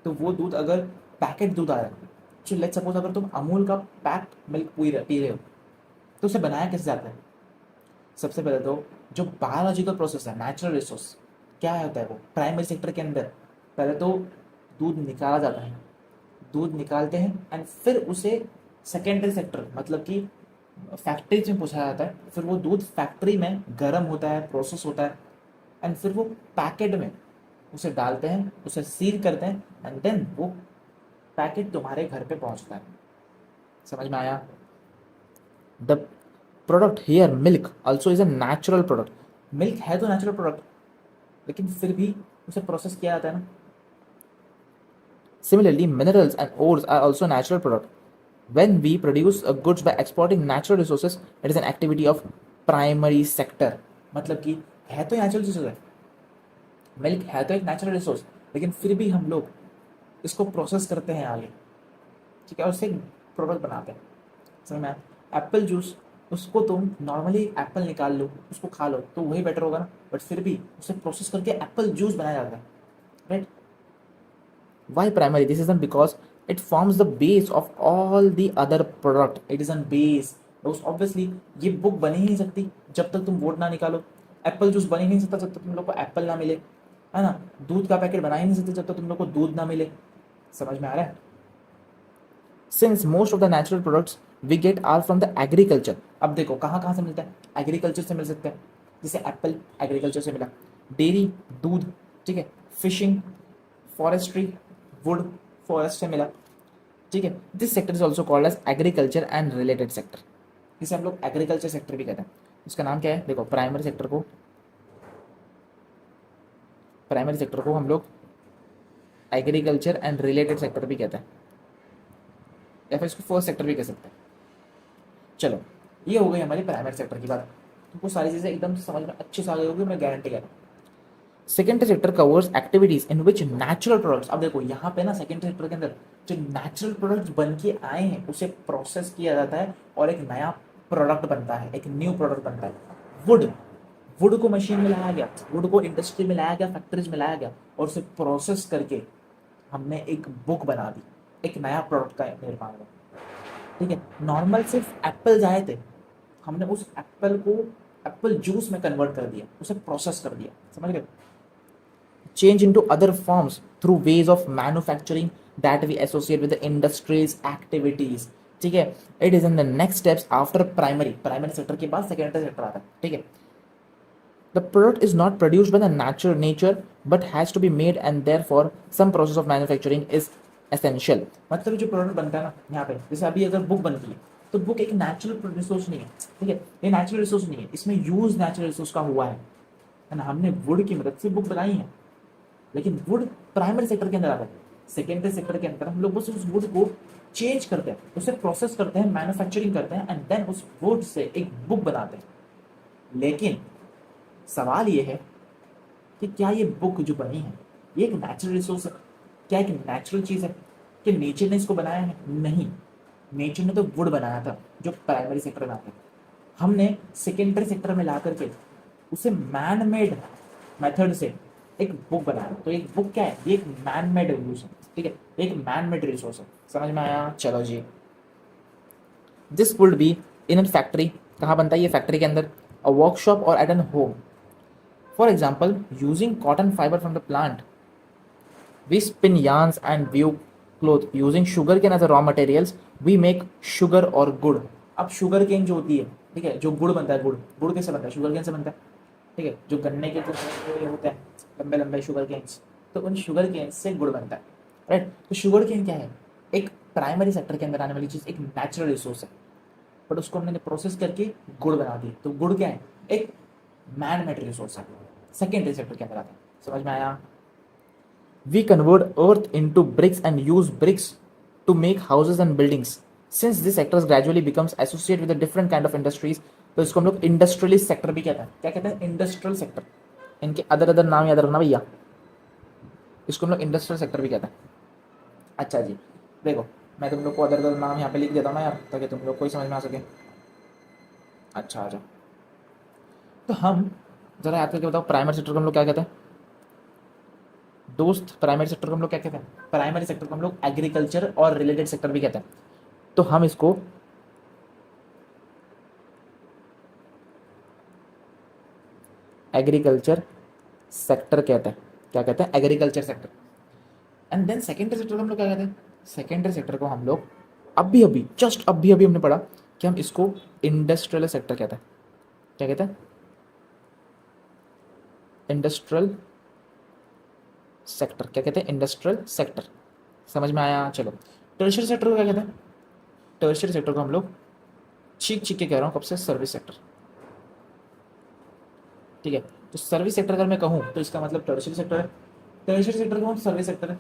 तो वो दूध अगर पैकेट दूध आ रहा है, तो लेट्स सपोज अगर तुम अमूल का पैक्ड मिल्क पी रहे हो, तो उसे बनाया कैसे जाता है? सबसे पहले तो जो बायोलॉजिकल प्रोसेस है, नेचुरल रिसोर्स क्या होता है, वो प्राइमरी सेक्टर के अंदर पहले तो दूध निकाला जाता है, दूध निकालते हैं एंड फिर उसे सेकेंडरी सेक्टर मतलब कि फैक्ट्रीज में पहुँचाया जाता है। फिर वो दूध फैक्ट्री में गर्म होता है, प्रोसेस होता है एंड फिर वो पैकेट में उसे डालते हैं, उसे सील करते हैं एंड देन वो पैकेट तुम्हारे घर पे पहुंचता है। समझ में आया? The product here milk also is a natural product. Milk है तो नेचुरल प्रोडक्ट, लेकिन फिर भी उसे प्रोसेस किया जाता है ना। Similarly minerals and ores are also natural product. when we produce goods by exporting natural resources, it is an activity of primary sector। मतलब कि है तो नेचुरल रिसोर्स है, मिल्क है तो एक नेचुरल रिसोर्स, लेकिन फिर भी हम लोग इसको प्रोसेस करते हैं आगे, ठीक है, और उससे प्रोडक्ट बनाते हैं। समझ में? एप्पल जूस, उसको तुम नॉर्मली एप्पल निकाल लो, उसको खा लो तो वही बेटर होगा ना, बट फिर भी उसे प्रोसेस करके एप्पल जूस बनाया जाता है, right? Why primary? This is because it forms the base of all the other product. It is an base. Obviously ये बुक बन ही नहीं सकती जब तक तुम वोट ना निकालो। एप्पल जूस बन ही नहीं सकता जब तक तुम लोग को एप्पल ना मिले, है ना। दूध का पैकेट बना ही नहीं सकते जब तक तुम लोग को दूध ना मिले। समझ में आ रहा है? Since most of the natural products we get are from the agriculture. अब देखो कहाँ कहाँ से मिलता है, एग्रीकल्चर से मिल सकता है, जैसे एप्पल एग्रीकल्चर से मिला, डेयरी दूध, ठीक है, फिशिंग फॉरेस्ट्री वुड फॉरेस्ट से मिला, ठीक है। This sector is also called as agriculture and related sector, जिसे हम लोग एग्रीकल्चर सेक्टर भी कहते हैं। उसका नाम क्या है, देखो प्राइमरी सेक्टर को हम लोग एग्रीकल्चर एंड रिलेटेड सेक्टर भी कहते हैं, या फिर इसको फर्स्ट सेक्टर भी कह सकते हैं। चलो ये हो गई हमारी प्राइमरी सेक्टर की बात। तुमको सारी चीज़ें एकदम समझ में अच्छे से आ गई होगी, मैं गारंटी कर रहा हूँ। Secondary sector covers activities in which natural products, अब देखो यहाँ पे ना सेकेंडरी सेक्टर के अंदर जो नेचुरल प्रोडक्ट्स बन के आए हैं उसे प्रोसेस किया जाता है और एक नया प्रोडक्ट बनता है, एक न्यू प्रोडक्ट बनता है। वुड वुड को मशीन में लाया गया, वुड को इंडस्ट्री में लाया गया, फैक्ट्रीज में लाया गया और उसे प्रोसेस करके हमने एक बुक बना दी, एक नया प्रोडक्ट का निर्माण हुआ, ठीक है। नॉर्मल सिर्फ एप्पल्स आए थे, हमने उस एप्पल को एप्पल जूस में कन्वर्ट कर दिया, उसे प्रोसेस कर दिया, समझ गए। Change into other forms through ways of manufacturing that we associate with the industries activities, ठीक है। It is in the next steps after primary sector के बाद सेकेंडरी सेक्टर आता है, ठीक है। The product is not produced by the natural nature but has to be made and therefore some process of manufacturing is essential। मतलब जो product बनता है ना यहाँ पे, जैसे अभी अगर बुक बनती है तो बुक एक नेचुरल रिसोर्स नहीं है, ठीक है, ये नेचुरल रिसोर्स नहीं है, इसमें यूज नेचुरल रिसोर्स का हुआ है ना। हमने वुड की मदद से बुक बनाई है, लेकिन वुड प्राइमरी सेक्टर के अंदर आता है। सेकेंडरी सेक्टर के अंदर हम लोग बस उस वुड को चेंज करते हैं, उसे प्रोसेस करते हैं, मैन्युफैक्चरिंग करते हैं एंड देन उस वुड से एक बुक बनाते हैं। लेकिन सवाल ये है कि क्या ये बुक जो बनी है ये एक नेचुरल रिसोर्स है, क्या एक नेचुरल चीज़ है कि नेचर ने इसको बनाया है? नहीं, नेचर ने तो वुड बनाया था जो प्राइमरी सेक्टर में आता है। हमने सेकेंडरी सेक्टर में ला करके उसे मैन मेड मेथड से एक बुक बनाया। तो एक बुक क्या है? ये एक मैन मेड यूज है, ठीक है, एक मैन मेड रिसोर्स है। समझ में आया? चलो जी। This would be in an factory, कहाँ बनता है ये? फैक्ट्री के अंदर, अ वर्कशॉप और at an home. For example, using cotton fiber from the plant, we spin yarns and weave cloth. Using sugarcane as a raw materials, we make sugar or गुड़। अब sugar cane जो होती है, ठीक है, जो गुड़ बनता है, गुड़ कैसे बनता है? शुगर केन से बनता है, ठीक है। जो गन्ने के जो होते हैं लंबे लंबे शुगर केन्स, तो उन शुगर केन से गुड़ बनता है, राइट। तो शुगर केन क्या है? एक प्राइमरी सेक्टर के अंदर आने वाली चीज़, एक नेचुरल रिसोर्स है, बट उसको हमने प्रोसेस करके गुड़ बना दी। तो गुड़ क्या है? एक मैन मेड रिसोर्स है, सेकेंडरी सेक्टर के अंदर आता है। समझ में आया? We convert earth into bricks and use bricks to make houses and buildings. Since this sectors gradually becomes associate with different kind of industries, तो इसको हम लोग इंडस्ट्रियलिस्ट सेक्टर भी कहते हैं। क्या कहते हैं? Industrial sector. इनके अदर नाम याद रखना भैया, इसको हम लोग इंडस्ट्रियल सेक्टर भी कहते हैं। अच्छा जी, देखो मैं तुम लोग को अदर नाम यहाँ पे लिख देता हूँ ना यार, ताकि तुम लोग को ही समझ में आ सके। अच्छा आ जाओ। तो हम जरा याद करके बताओ, प्राइमरी सेक्टर को हम लोग क्या कहते हैं दोस्त? प्राइमरी सेक्टर को हम लोग क्या कहते हैं? प्राइमरी सेक्टर को हम लोग एग्रीकल्चर और रिलेटेड सेक्टर भी कहते हैं। तो हम इसको एग्रीकल्चर सेक्टर कहते हैं। क्या कहते हैं? Agriculture sector. And then secondary sector को हम लोग क्या कहते हैं? सेकेंडरी सेक्टर को हम लोग अभी अभी हमने पढ़ा कि हम इसको इंडस्ट्रियल सेक्टर कहते हैं। क्या कहते हैं? Industrial sector. क्या कहते हैं? Industrial sector. समझ में आया? चलो, टर्शियरी सेक्टर को क्या कहते हैं? टर्शियरी सेक्टर को हम लोग चीख के कह रहा हूँ कब से, सर्विस सेक्टर, ठीक है। तो सर्विस सेक्टर अगर मैं कहूँ तो इसका मतलब टर्शियरी सेक्टर है, टर्शियरी सेक्टर कहूँ तो सर्विस सेक्टर है,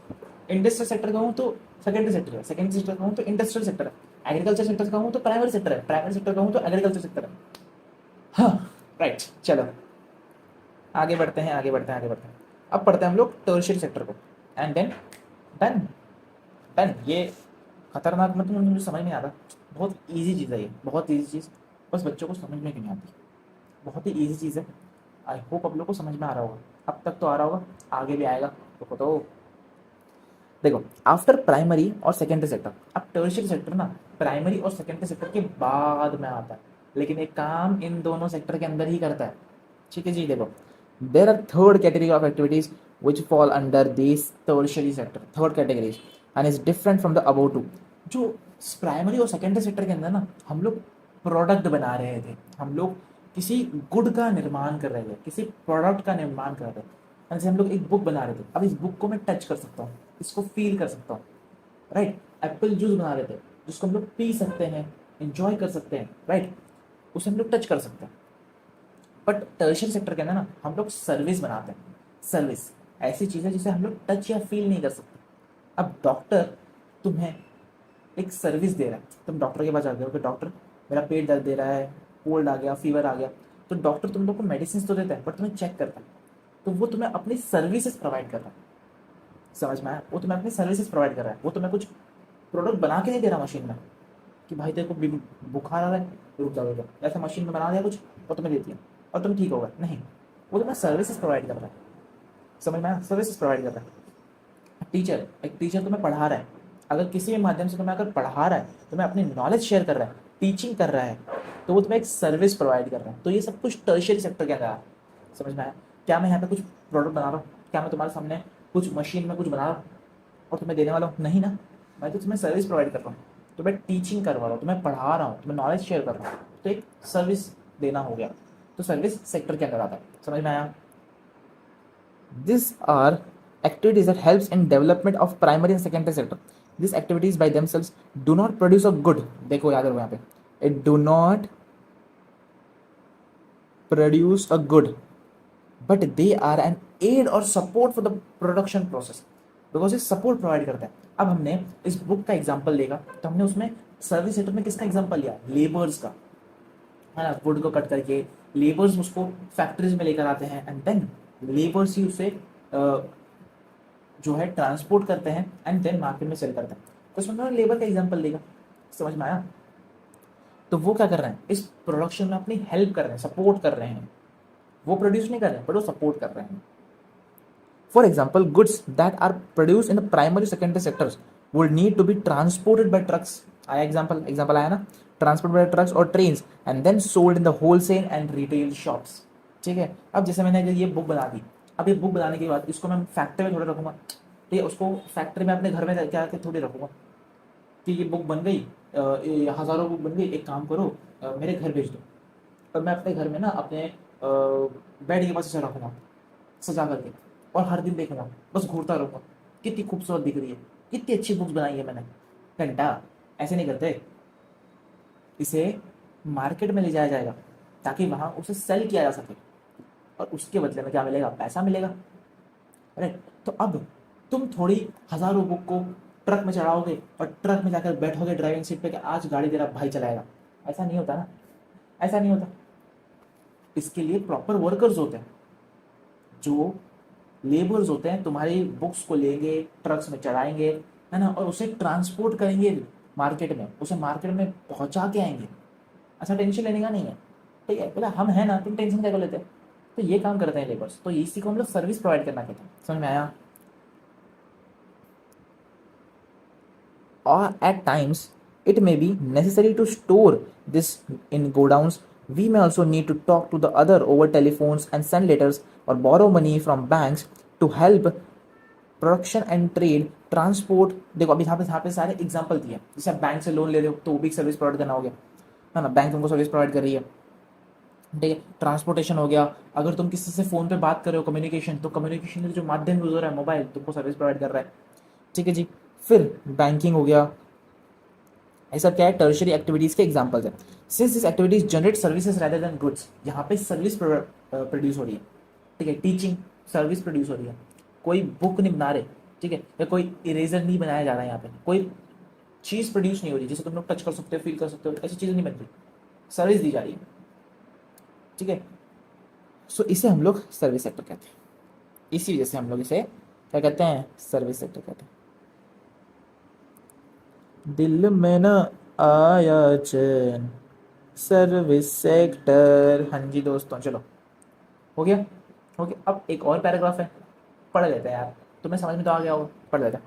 इंडस्ट्रियल सेक्टर कहूँ तो सेकेंडरी सेक्टर है, सेकेंडरी सेक्टर कहूँ तो इंडस्ट्रियल सेक्टर है, एग्रीकल्चर सेक्टर कहूँ तो प्राइमरी सेक्टर है, प्राइमरी सेक्टर कहूँ तो एग्रीकल्चर सेक्टर है। हाँ राइट, चलो आगे बढ़ते हैं। अब पढ़ते हैं हम लोग टर्शियरी सेक्टर को। And then done done. ये खतरनाक मतलब मुझे समझ नहीं आता, बहुत इजी चीज़ है ये, बहुत इजी चीज़, बस बच्चों को समझ में क्यों नहीं आती। बहुत ही इजी चीज़ है, आई होप आप लोग को समझ में आ रहा होगा। अब तक तो आ रहा होगा, आगे भी आएगा तो देखो, आफ्टर प्राइमरी और सेकेंडरी सेक्टर, अब टर्शियरी सेक्टर ना प्राइमरी और सेकेंडरी सेक्टर के बाद में आता है, लेकिन एक काम इन दोनों सेक्टर के अंदर ही करता है। ठीक है जी, देखो there are third category of activities which fall under this tertiary sector, third categories and is different from the above two. जो प्राइमरी और सेकेंडरी सेक्टर के अंदर ना हम लोग प्रोडक्ट बना रहे थे, हम लोग किसी गुड का निर्माण कर रहे थे, किसी प्रोडक्ट का निर्माण कर रहे थे। जैसे हम लोग एक बुक बना रहे थे, अब इस बुक को मैं टच कर सकता हूँ, इसको फील कर सकता हूँ, राइट। एप्पल जूस बना रहे थे जिसको हम लोग पी सकते हैं, इंजॉय कर सकते हैं, राइट, उसे हम लोग टच कर सकते हैं। बट टर्शियरी सेक्टर के अंदर ना हम लोग सर्विस बनाते हैं, सर्विस ऐसी चीज़ है जिसे हम लोग टच या फील नहीं कर सकते। अब डॉक्टर तुम्हें एक सर्विस दे रहा है, तुम डॉक्टर के पास जाते हो कि डॉक्टर मेरा पेट दर्द दे रहा है, कोल्ड आ गया, फीवर आ गया, तो डॉक्टर तुम लोग को मेडिसिन तो देता है बट तुम्हें चेक करता है, तो वो तुम्हें अपनी सर्विसेज प्रोवाइड कर रहा है। समझ में आया? वो तुम्हें अपनी सर्विसेज प्रोवाइड कर रहा है, वो तुम्हें कुछ प्रोडक्ट बना के नहीं दे रहा मशीन में कि भाई तेरे को बुखार आ रहा है, रुक जाओ, ऐसा मशीन में बना दिया कुछ और तुम्हें दे दिया और तुम ठीक होगा, नहीं, वो तुम्हें सर्विसेज प्रोवाइड कर रहा है। समझ में आया? सर्विसेज प्रोवाइड कर रहा है। टीचर, एक टीचर तुम्हें पढ़ा रहा है, अगर किसी भी माध्यम से तुम्हें अगर पढ़ा रहा है, तुम्हें अपनी नॉलेज शेयर कर रहा है, टीचिंग कर रहा है, तो वो तुम्हें एक सर्विस प्रोवाइड कर रहा है। तो ये सब कुछ टर्शियरी सेक्टर के अंदर है। समझ में आया? क्या मैं यहाँ पे कुछ प्रोडक्ट बना रहा हूँ? क्या मैं तुम्हारे सामने कुछ मशीन में कुछ बना रहा हूँ और तुम्हें देने वाला हूँ? नहीं ना, मैं तो तुम्हें सर्विस प्रोवाइड कर रहा हूँ, तुम्हें टीचिंग करवा रहा हूँ, तुम्हें पढ़ा रहा हूँ, तुम्हें नॉलेज शेयर कर रहा हूँ, तो एक सर्विस देना हो गया, तो सर्विस सेक्टर के अंदर आता है। समझ में आया? These are activities that helps in development of primary and secondary sector. These activities by themselves do not produce a good. देखो याद रखो यहाँ पे, it do not produce a good, but they are an aid or support for the production process, because ये support provide करता है। अब हमने इस बुक का एग्जाम्पल देखा तो हमने उसमें सर्विस सेक्टर में किसका एग्जाम्पल लिया? लेबर्स का, है ना। वुड को कट करके लेबर्स उसको फैक्ट्रीज में लेकर आते हैं एंड देन लेबर्स ही उसे जो है ट्रांसपोर्ट करते हैं एंड देन मार्केट में सेल करते हैं। तो उसमें उन्होंने लेबर का एग्जांपल देगा। समझ में आया? तो वो क्या कर रहे हैं? इस प्रोडक्शन में अपनी हेल्प कर रहे हैं, सपोर्ट कर रहे हैं। वो प्रोड्यूस नहीं कर रहे हैं बट वो सपोर्ट कर रहे हैं। For example, goods that are produce in the primary secondary sectors would need to be transported by trucks. आया एग्जाम्पल आया ना, ट्रांसपोर्ट बाय ट्रक्स और train and then sold in the wholesale and retail shops. ठीक है। अब जैसे मैंने ये बुक बना दी, अब ये बुक बनाने के बाद इसको मैं फैक्ट्री में थोड़ा रखूंगा, ठीक है, उसको फैक्ट्री में अपने घर में क्या के थोड़ी रखूंगा कि ये बुक बन गई, ये हज़ारों बुक बन गई, एक काम करो मेरे घर भेज दो। और मैं अपने घर में ना अपने बेड के पास इसे रखूँगा सजा करके और हर दिन देखूंगा, बस घूरता रहूँगा, कितनी खूबसूरत दिख रही है, कितनी अच्छी बुक्स बनाई है मैंने। घंटा ऐसे नहीं करते, इसे मार्केट में ले जाया जाएगा ताकि वहाँ उसे सेल किया जा सके और उसके बदले में क्या मिलेगा? पैसा मिलेगा, राइट। तो अब तुम थोड़ी हज़ारों बुक को ट्रक में चढ़ाओगे और ट्रक में जाकर बैठोगे ड्राइविंग सीट पे कि आज गाड़ी तेरा भाई चलाएगा। ऐसा नहीं होता ना, ऐसा नहीं होता। इसके लिए प्रॉपर वर्कर्स होते हैं, जो लेबर्स होते हैं, तुम्हारी बुक्स को लेंगे, ट्रक्स में चढ़ाएंगे, है ना, और उसे ट्रांसपोर्ट करेंगे मार्केट में, उसे मार्केट में पहुंचा के आएंगे। अच्छा, टेंशन लेने का नहीं है, ठीक है, बोला हम है ना, तुम टेंशन क्या लेते हैं। तो ये काम करते हैं लेबर्स, तो इसी को हम लोग सर्विस प्रोवाइड करना कहते हैं। समझ में आया? और at times it may be necessary to store this in godowns. We may also need to talk to the other over telephones and send letters or borrow money from banks to help production and trade, transport. देखो अभी यहाँ पे सारे example दिए। जैसे आप bank से loan ले रहे हो तो वो भी सर्विस प्रोवाइड करना हो गया, है ना, बैंक तुमको सर्विस प्रोवाइड कर रही है, ठीक है। ट्रांसपोर्टेशन हो गया, अगर तुम किसी से फ़ोन पे बात कर रहे हो, कम्युनिकेशन, तो कम्युनिकेशन का जो माध्यम यूज हो रहा है मोबाइल, तुमको सर्विस प्रोवाइड कर रहा है, ठीक है जी। फिर बैंकिंग हो गया। ऐसा क्या है? टर्शियरी एक्टिविटीज़ के एग्जांपल्स हैं। Since this activities generate services rather than goods, यहाँ पे सर्विस प्रोड्यूस हो रही है, ठीक है। टीचिंग सर्विस प्रोड्यूस हो रही है, कोई बुक नहीं बना रहे, ठीक है, या कोई इरेजर नहीं बनाया जा रहा है, यहाँ पे कोई चीज़ प्रोड्यूस नहीं हो रही जिसे तुम लोग टच कर सकते हो, फील कर सकते हो, ऐसी चीज़ें नहीं बन रही, सर्विस दी जा रही है, ठीक है। सो इसे हम लोग सर्विस सेक्टर कहते हैं। इसी वजह से हम लोग इसे क्या कहते हैं? सर्विस सेक्टर कहते हैं। दिल में न आया चैन, सर्विस सेक्टर। हाँ जी दोस्तों, चलो हो गया, हो गया। अब एक और पैराग्राफ है, पढ़ लेते हैं यार, तुम्हें समझ में तो आ गया होगा, पढ़ लेते हैं।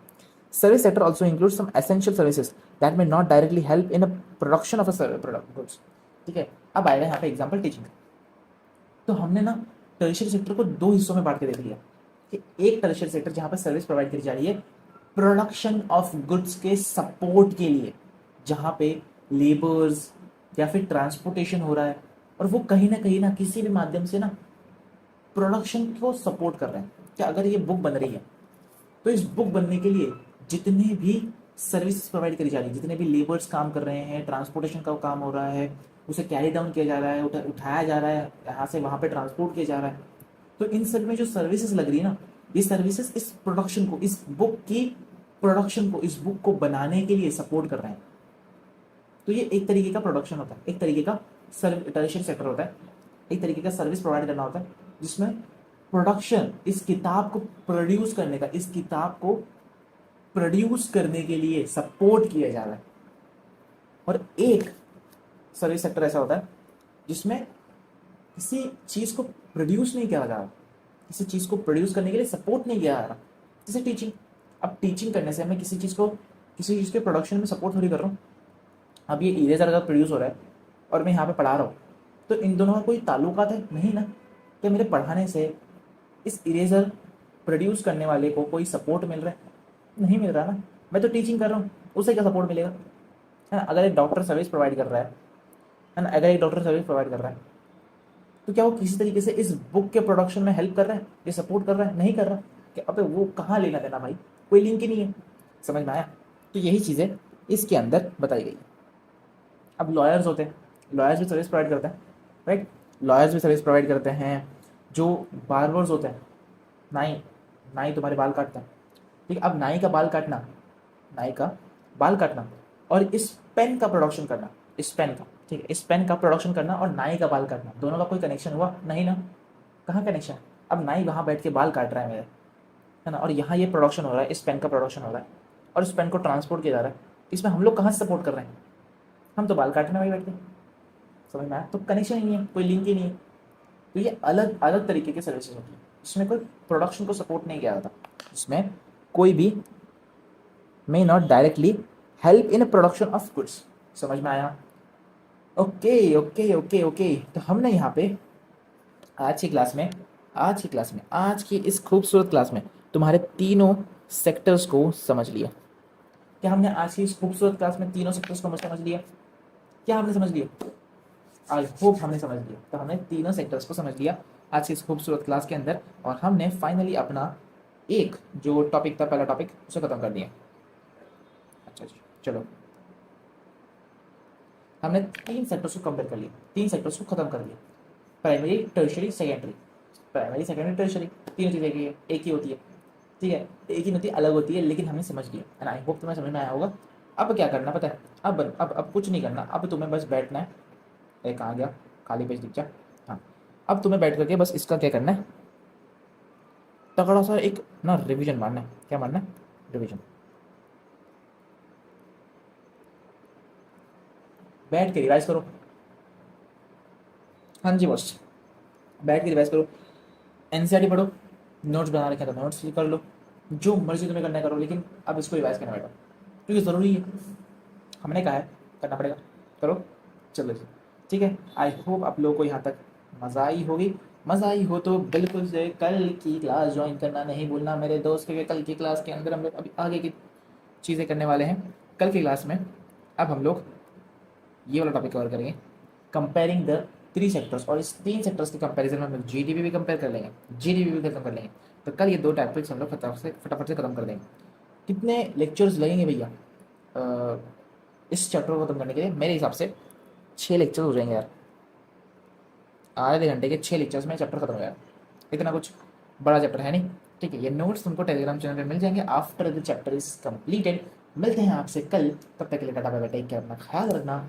Service sector also include some essential services that may not directly help in a production of a product goods, ठीक है। अब आएगा यहाँ पे एग्जाम्पल टीचिंग। तो हमने ना टर्शियरी सेक्टर को दो हिस्सों में बांट के दे दिया कि एक टर्शियरी सेक्टर जहाँ पर सर्विस प्रोवाइड करी जा रही है प्रोडक्शन ऑफ गुड्स के सपोर्ट के लिए, जहाँ पे लेबर्स या फिर ट्रांसपोर्टेशन हो रहा है और वो कहीं ना किसी भी माध्यम से ना प्रोडक्शन को सपोर्ट कर रहे हैं। क्या अगर ये बुक बन रही है तो इस बुक बनने के लिए जितने भी सर्विसेज प्रोवाइड करी जा रही है, जितने भी लेबर्स काम कर रहे हैं, ट्रांसपोर्टेशन का काम हो रहा है, उसे कैरी डाउन किया जा रहा है, उठाया जा रहा है, यहाँ से वहाँ पे ट्रांसपोर्ट किया जा रहा है, तो इन सब में जो सर्विसेज लग रही है ना, ये सर्विसेज इस प्रोडक्शन को, इस बुक की प्रोडक्शन को, इस बुक को बनाने के लिए सपोर्ट कर रहे हैं। तो ये एक तरीके का प्रोडक्शन होता है, एक तरीके का टर्शियरी सेक्टर होता है, एक तरीके का सर्विस प्रोवाइड करना होता है, जिसमें प्रोडक्शन, इस किताब को प्रोड्यूस करने का, इस किताब को प्रोड्यूस करने के लिए सपोर्ट किया जा रहा है। और एक सर्विस सेक्टर ऐसा होता है जिसमें किसी चीज़ को प्रोड्यूस नहीं किया जा रहा, किसी चीज़ को प्रोड्यूस करने के लिए सपोर्ट नहीं किया जा रहा, जैसे टीचिंग। अब टीचिंग करने से मैं किसी चीज़ को, किसी चीज़ के प्रोडक्शन में सपोर्ट थोड़ी कर रहा हूँ। अब ये इरेजर अगर प्रोड्यूस हो रहा है और मैं यहाँ पे पढ़ा रहा हूँ, तो इन दोनों का कोई ताल्लुकात है नहीं ना। क्या मेरे पढ़ाने से इस इरेजर प्रोड्यूस करने वाले को कोई सपोर्ट मिल रहा है? नहीं मिल रहा ना। मैं तो टीचिंग कर रहा हूँ, उसे क्या सपोर्ट मिलेगा, है ना। अगर एक डॉक्टर सर्विस प्रोवाइड कर रहा है ना, अगर एक डॉक्टर सर्विस प्रोवाइड कर रहा है तो क्या वो किसी तरीके से इस बुक के प्रोडक्शन में हेल्प कर रहा है, ये सपोर्ट कर रहा है? नहीं कर रहा। क्या अबे वो कहाँ लेना देना भाई, कोई लिंक ही नहीं है। समझ में आया? तो यही चीज़ें इसके अंदर बताई गई। अब लॉयर्स होते हैं, लॉयर्स भी सर्विस प्रोवाइड करते हैं, राइट। लॉयर्स भी सर्विस प्रोवाइड करते हैं। जो बार्बर्स होते हैं, नाई, नाई तुम्हारे बाल काटता है, ठीक है। अब नाई का बाल काटना, नाई का बाल काटना और इस पेन का प्रोडक्शन करना, इस पेन का, ठीक है, इस पेन का प्रोडक्शन करना और नाई का बाल काटना, दोनों का कोई कनेक्शन हुआ? नहीं ना। कहाँ कनेक्शन? अब नाई वहाँ बैठ के बाल काट रहा है मेरे, है ना, और यहाँ ये प्रोडक्शन हो रहा है, इस पेन का प्रोडक्शन हो रहा है और इस पेन को ट्रांसपोर्ट किया जा रहा है। इसमें हम लोग कहाँ से सपोर्ट कर रहे हैं? हम तो बाल काटने में बैठ के। समझ में आया? तो कनेक्शन ही नहीं है, कोई लिंक ही नहीं है। तो ये अलग अलग तरीके के सर्विसेज होती है, इसमें कोई प्रोडक्शन को सपोर्ट नहीं किया जाता, इसमें कोई भी may not directly help in production of goods। समझ में आया? Okay okay okay okay. तो हमने यहाँ पे आज की क्लास में, आज की इस खूबसूरत क्लास में तुम्हारे तीनों सेक्टर्स को समझ लिया। क्या हमने आज की इस खूबसूरत क्लास में तीनों सेक्टर्स को समझ लिया? क्या हमने समझ लिया? आई होप हमने समझ लिया। तो हमने तीनों सेक्टर्स को समझ लिया आज की इस खूबसूरत क्लास के अंदर, और हमने फाइनली अपना एक जो टॉपिक था, पहला टॉपिक, उसे खत्म कर दिया। अच्छा जी, चलो, हमने तीन सेक्टर्स को कंपेयर कर लिया, तीन सेक्टर्स को खत्म कर लिया, primary, tertiary, secondary. Primary, secondary, tertiary, तीनों चीज़ें एक ही होती है, ठीक है, एक ही होती है, अलग होती है, लेकिन हमने समझ लिया, एंड आई होप तुम्हें समझ में आया होगा। अब क्या करना पता है? अब कुछ नहीं करना, अब तुम्हें बस बैठना है। एक आ गया खाली पेज दिख जा, हाँ। अब तुम्हें बैठ करके बस इसका क्या करना है, तगड़ा सा एक ना रिवीजन मारना है। क्या मारना है? रिवीजन। बैठ के रिवाइज करो। हाँ जी बॉस, बैठ के रिवाइज करो, एनसीईआरटी पढ़ो, नोट्स बना रखे तो नोट्स कर लो, जो मर्जी तुम्हें करना करो, लेकिन अब इसको रिवाइज करना बैठो क्योंकि ज़रूरी है, हमने कहा है करना पड़ेगा, करो। चलो जी, ठीक है। आई होप आप लोगों को यहाँ तक मज़ा आई होगी। मज़ा आई हो तो बिल्कुल से कल की क्लास ज्वाइन करना नहीं भूलना मेरे दोस्त, क्योंकि कल की क्लास के अंदर हम लोग अभी आगे की चीज़ें करने वाले हैं। कल की क्लास में अब हम लोग ये वाला टॉपिक कवर करेंगे, कंपेयरिंग द थ्री सेक्टर्स, और इस तीन सेक्टर्स के कंपैरिजन में हम लोग जीडीपी भी कंपेयर कर लेंगे, जीडीपी भी खत्म कर लेंगे। तो कल ये दो टॉपिक्स हम लोग फटाफट से खत्म कर देंगे। कितने लेक्चर्स लगेंगे भैया इस चैप्टर को खत्म करने के लिए? मेरे हिसाब से 6 लेक्चर हो जाएंगे यार, आधे घंटे के 6 लेक्चर्स में चैप्टर खत्म हो जाएगा। इतना कुछ बड़ा चैप्टर है नहीं, ठीक है। ये नोट्स तुमको टेलीग्राम चैनल पे मिल जाएंगे after the chapter is completed. मिलते हैं आपसे कल, तब तक के लिए tata bye bye, take care, अपना ख्याल रखना।